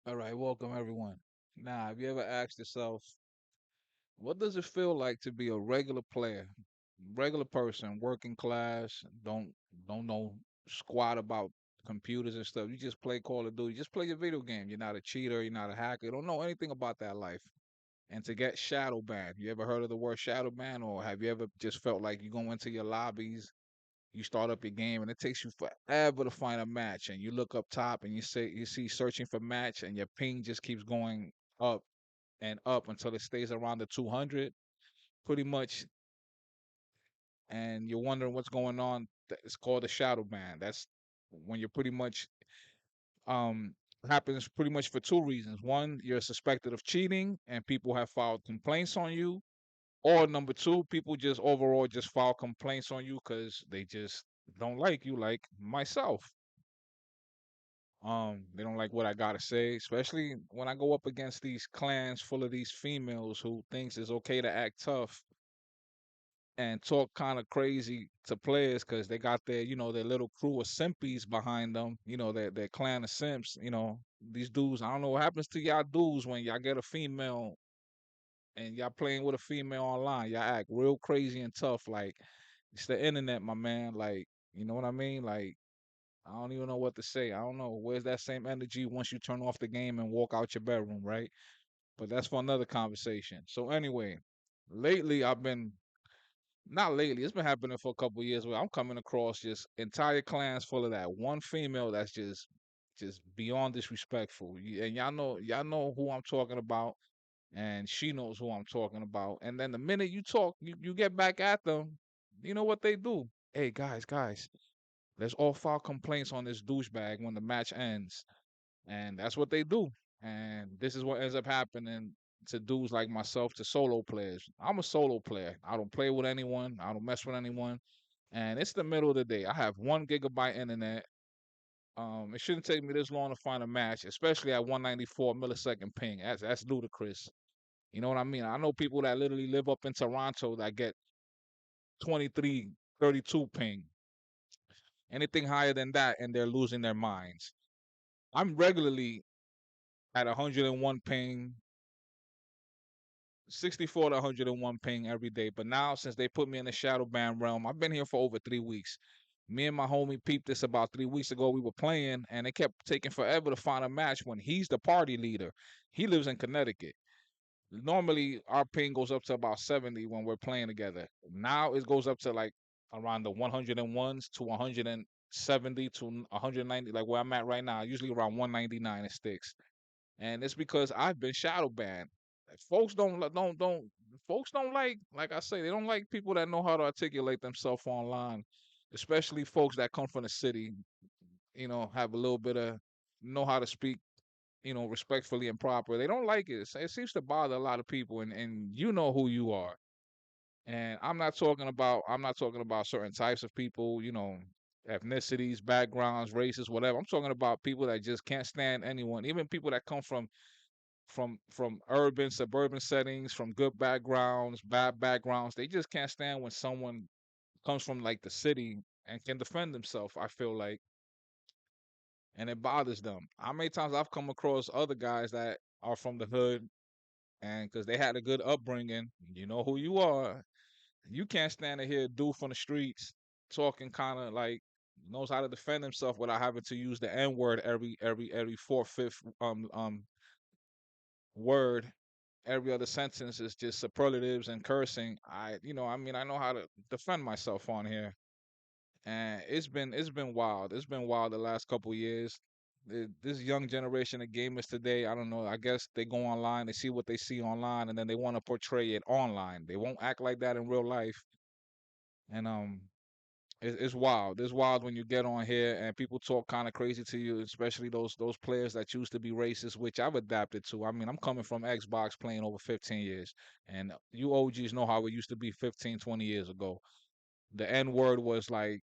All right, welcome everyone. Now, have you ever asked yourself, what does it feel like to be a regular player, regular person, working class, don't know squat about computers and stuff. You just play Call of Duty, just play your video game. You're not a cheater, you're not a hacker, you don't know anything about that life. And to get shadow banned, you ever heard of the word shadow ban, or have you ever just felt like you go into your lobbies, you start up your game, and it takes you forever to find a match, and you look up top and you see searching for match, and your ping just keeps going up and up until it stays around the 200 pretty much, and you're wondering what's going on. It's called a shadow ban. That's when you're pretty much um happens pretty much for two reasons. One, you're suspected of cheating and people have filed complaints on you, or number two, people just overall just file complaints on you because they just don't like you, like myself. They don't like what I gotta say, especially when I go up against these clans full of these females who thinks it's okay to act tough and talk kind of crazy to players because they got their, their little crew of simpies behind them, their clan of simps, these dudes. I don't know what happens to y'all dudes when y'all get a female and y'all playing with a female online. Y'all act real crazy and tough. Like, it's the internet, my man. Like, you know what I mean? Like, I don't even know what to say. I don't know. Where's that same energy once you turn off the game and walk out your bedroom, right? But that's for another conversation. So anyway, lately I've been not lately. It's been happening for a couple of years where I'm coming across just entire clans full of that one female that's just beyond disrespectful. And y'all know who I'm talking about, and she knows who I'm talking about. And then the minute you talk, you get back at them. You know what they do? Hey guys, let's all file complaints on this douchebag when the match ends, and that's what they do. And this is what ends up happening to dudes like myself, to solo players. I'm a solo player. I don't play with anyone. I don't mess with anyone. And it's the middle of the day. I have 1 gigabyte internet. It shouldn't take me this long to find a match, especially at 194 millisecond ping. That's ludicrous. You know what I mean? I know people that literally live up in Toronto that get 23, 32 ping. Anything higher than that, and they're losing their minds. I'm regularly at 101 ping, 64 to 101 ping every day. But now, since they put me in the shadow ban realm, I've been here for over 3 weeks. Me and my homie peeped this about 3 weeks ago. We were playing, and it kept taking forever to find a match when he's the party leader. He lives in Connecticut. Normally, our ping goes up to about 70 when we're playing together. Now it goes up to like around the 101s to 170 to 190, like where I'm at right now. Usually around 199 it sticks, and it's because I've been shadow banned. Folks folks don't like I say, they don't like people that know how to articulate themselves online, especially folks that come from the city. Have a little bit of know how to speak, respectfully and proper. They don't like it. It seems to bother a lot of people, and you know who you are. And I'm not talking about certain types of people, ethnicities, backgrounds, races, whatever. I'm talking about people that just can't stand anyone, even people that come from urban, suburban settings, from good backgrounds, bad backgrounds. They just can't stand when someone comes from like the city and can defend themselves, I feel like, and it bothers them. How many times I've come across other guys that are from the hood, and because they had a good upbringing, you know who you are. You can't stand to hear a dude from the streets talking kind of like knows how to defend himself without having to use the N word every fourth, fifth word. Every other sentence is just superlatives and cursing. I know how to defend myself on here, and it's been wild. It's been wild the last couple years. This young generation of gamers today, I don't know. I guess they go online, they see what they see online, and then they want to portray it online. They won't act like that in real life, and it's wild. It's wild when you get on here and people talk kind of crazy to you, especially those players that used to be racist, which I've adapted to. I mean, I'm coming from Xbox playing over 15 years, and you OGs know how it used to be 15, 20 years ago. The N word was like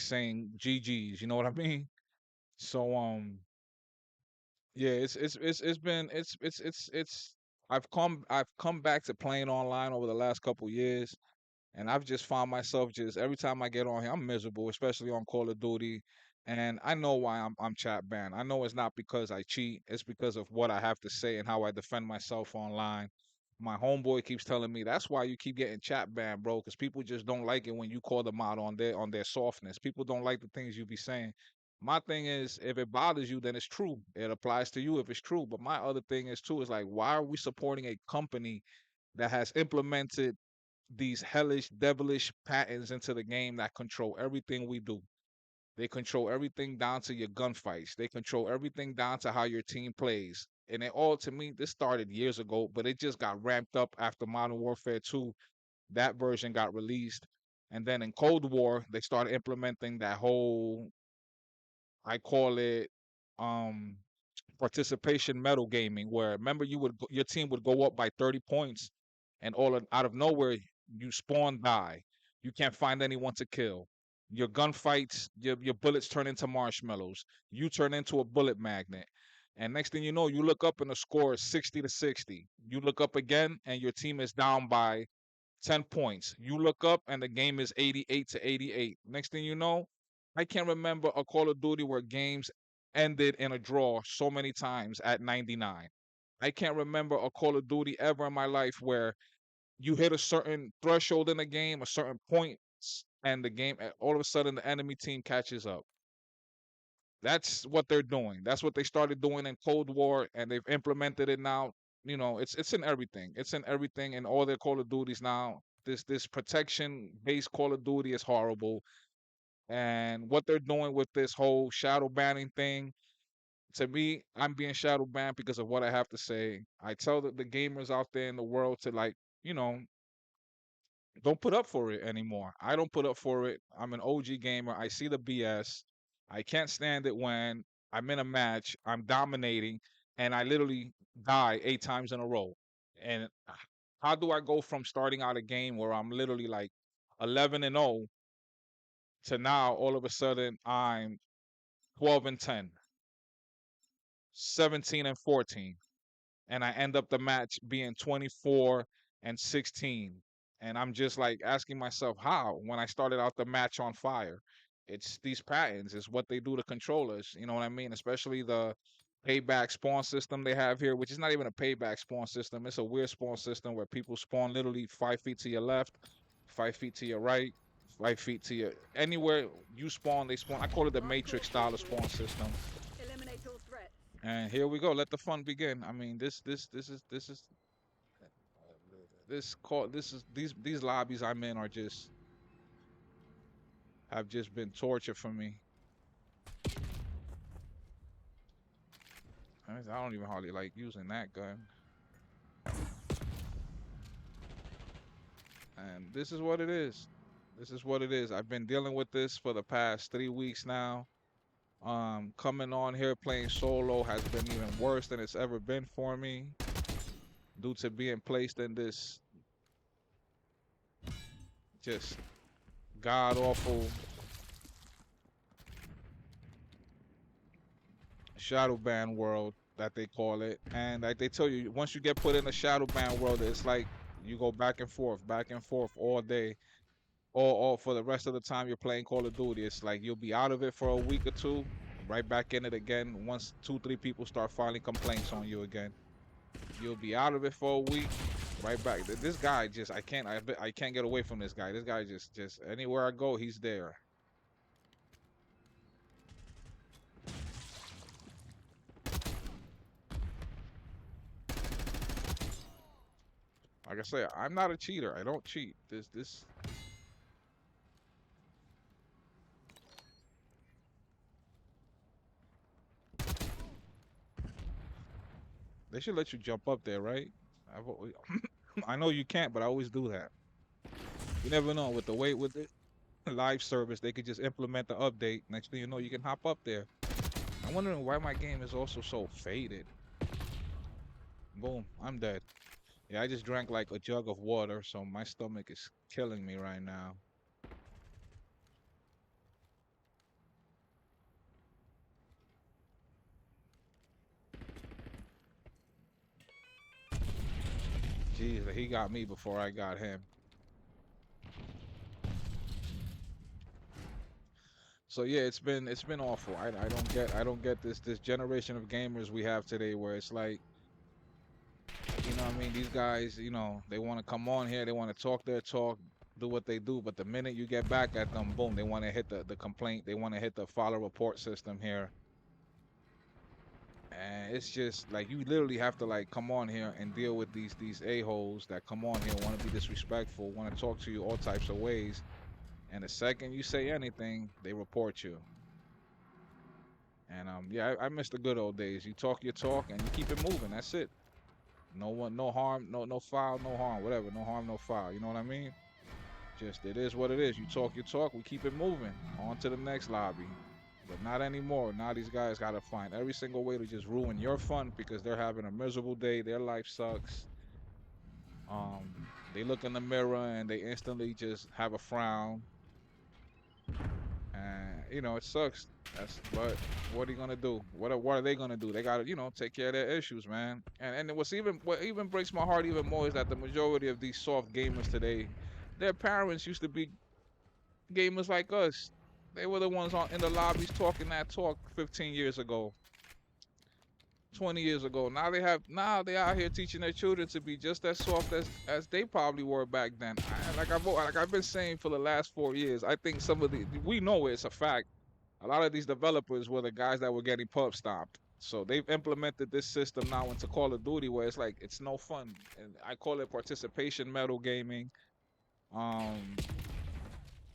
saying GGs. You know what I mean? So yeah, it's I've come back to playing online over the last couple years, and I've just found myself just every time I get on here, I'm miserable, especially on Call of Duty. And I know why I'm chat banned. I know it's not because I cheat. It's because of what I have to say and how I defend myself online. My homeboy keeps telling me that's why you keep getting chat banned, bro, because people just don't like it when you call them out on their softness. People don't like the things you be saying. My thing is, if it bothers you, then it's true. It applies to you if it's true. But my other thing is too is like, why are we supporting a company that has implemented these hellish, devilish patterns into the game that control everything we do? They control everything down to your gunfights. They control everything down to how your team plays. And it all, to me, this started years ago, but it just got ramped up after Modern Warfare 2. That version got released. And then in Cold War, they started implementing that whole, I call it, um, participation medal gaming, where remember your team would go up by 30 points, and out of nowhere you spawn die. You can't find anyone to kill. Your gunfights, your bullets turn into marshmallows. You turn into a bullet magnet. And next thing you know, you look up and the score is 60-60. You look up again and your team is down by 10 points. You look up and the game is 88-88. Next thing you know, I can't remember a Call of Duty where games ended in a draw so many times at 99. I can't remember a Call of Duty ever in my life where you hit a certain threshold in the game, a certain point, and the game, all of a sudden, the enemy team catches up. That's what they're doing. That's what they started doing in Cold War, and they've implemented it now. You know, it's in everything. It's in everything in all their Call of Duties now. This protection based Call of Duty is horrible, and what they're doing with this whole shadow banning thing. To me, I'm being shadow banned because of what I have to say. I tell the gamers out there in the world to, like, you know, don't put up for it anymore. I don't put up for it. I'm an OG gamer. I see the BS. I can't stand it when I'm in a match, I'm dominating, and I literally die 8 times in a row. And how do I go from starting out a game where I'm literally like 11-0 to now all of a sudden I'm 12-10, 17-14? And I end up the match being 24-16. And I'm just like asking myself how when I started out the match on fire. It's these patterns, it's what they do to controllers. You know what I mean? Especially the payback spawn system they have here, which is not even a payback spawn system. It's a weird spawn system where people spawn literally 5 feet to your left, 5 feet to your right, 5 feet to your anywhere you spawn, they spawn. I call it the Matrix style of spawn system. And here we go. Let the fun begin. I mean, these lobbies I'm in are just have just been torture for me. I don't even hardly like using that gun. And this is what it is. This is what it is. I've been dealing with this for the past 3 weeks now. Coming on here playing solo has been even worse than it's ever been for me due to being placed in this just god awful shadow ban world that they call it. And like they tell you, once you get put in a shadow ban world, it's like you go back and forth all day, all for the rest of the time you're playing Call of Duty. It's like you'll be out of it for a week or two, right back in it again once 2-3 people start filing complaints on you again. You'll be out of it for a week, right back. This guy just I can't get away from this guy. This guy just anywhere I go, he's there. Like I say, I'm not a cheater. I don't cheat. This they should let you jump up there, right? I know you can't, but I always do that. You never know with the live service, they could just implement the update. Next thing you know, you can hop up there. I'm wondering why my game is also so faded. Boom, I'm dead. Yeah, I just drank like a jug of water, so my stomach is killing me right now. Jeez, he got me before I got him. So yeah, it's been awful. I don't get this generation of gamers we have today where it's like, you know what I mean, these guys, you know, they want to come on here, they want to talk their talk, do what they do, but the minute you get back at them, boom, they want to hit the complaint, they want to hit the follow report system here. And it's just like you literally have to like come on here and deal with these a-holes that come on here, want to be disrespectful, want to talk to you all types of ways. And the second you say anything, they report you. And yeah, I miss the good old days. You talk your talk and you keep it moving. That's it. No one, no harm, no foul, no harm, whatever. No harm, no foul. You know what I mean? Just it is what it is. You talk your talk, we keep it moving. On to the next lobby. But not anymore. Now these guys gotta find every single way to just ruin your fun because they're having a miserable day. Their life sucks. They look in the mirror and they instantly just have a frown. And you know, it sucks. But what are you gonna do? What are they gonna do? They gotta, you know, take care of their issues, man. And what even breaks my heart even more is that the majority of these soft gamers today, their parents used to be gamers like us. They were the ones in the lobbies talking that talk 15 years ago, 20 years ago. Now they out here teaching their children to be just as soft as they probably were back then. Like I've been saying for the last 4 years, I think we know it's a fact. A lot of these developers were the guys that were getting pub stomped. So they've implemented this system now into Call of Duty where it's like it's no fun. And I call it participation medal gaming. Um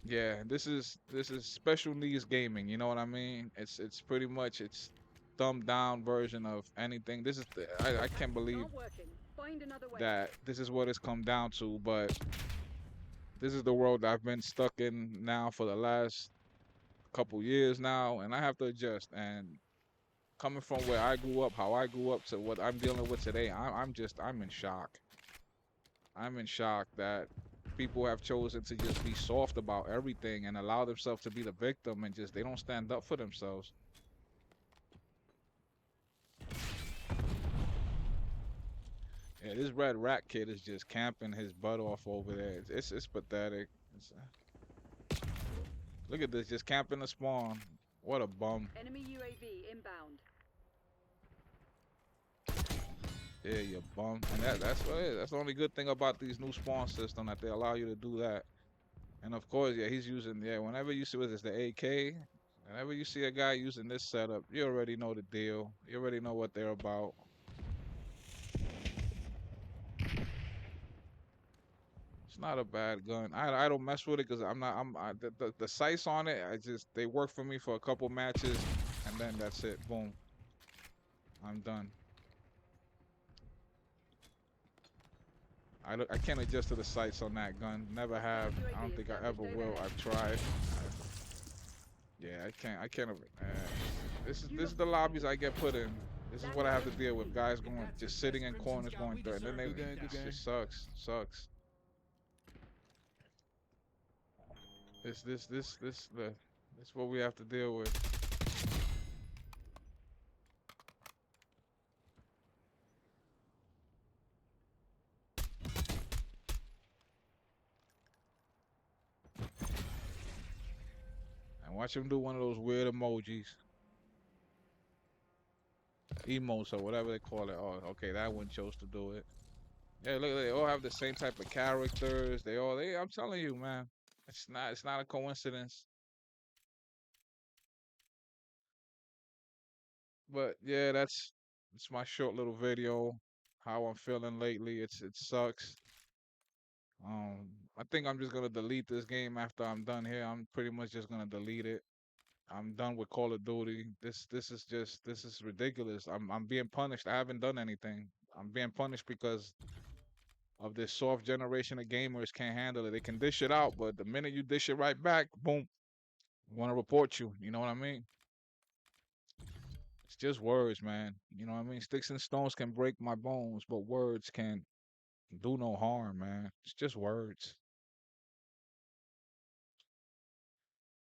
yeah, this is special needs gaming, you know what I mean? It's pretty much it's dumbed down version of anything. I can't believe that this is what it's come down to, but this is the world I've been stuck in now for the last couple years now, and I have to adjust. And coming from where I grew up, how I grew up to what I'm dealing with today, I'm in shock. I'm in shock that people have chosen to just be soft about everything and allow themselves to be the victim and just they don't stand up for themselves. Yeah, this red rat kid is just camping his butt off over there. It's pathetic. Look at this, just camping the spawn. What a bum. Enemy UAV inbound. Yeah, you bum. And that's what it is. That's the only good thing about these new spawn system that they allow you to do that. And of course, yeah, he's using whenever you see what is the AK, whenever you see a guy using this setup, you already know the deal. You already know what they're about. It's not a bad gun. I don't mess with it because the sights on it. They work for me for a couple matches, and then that's it. Boom, I'm done. I can't adjust to the sights on that gun. Never have. I don't think I ever will. I've tried. Yeah, I can't. This is the lobbies I get put in. This is what I have to deal with. Guys just sitting in corners going through, and then it just sucks. This what we have to deal with. And watch him do one of those weird emojis, emotes or whatever they call it. Oh, okay, that one chose to do it. Yeah, look, they all have the same type of characters. I'm telling you, man, it's not a coincidence. But yeah, it's my short little video. How I'm feeling lately. It sucks. Um, I think I'm just gonna delete this game after I'm done here. I'm pretty much just gonna delete it. I'm done with Call of Duty. This is ridiculous. I'm being punished. I haven't done anything. I'm being punished because of this soft generation of gamers can't handle it. They can dish it out, but the minute you dish it right back, boom, want to report you. You know what I mean? It's just words, man. You know what I mean? Sticks and stones can break my bones, but words can do no harm, man. It's just words.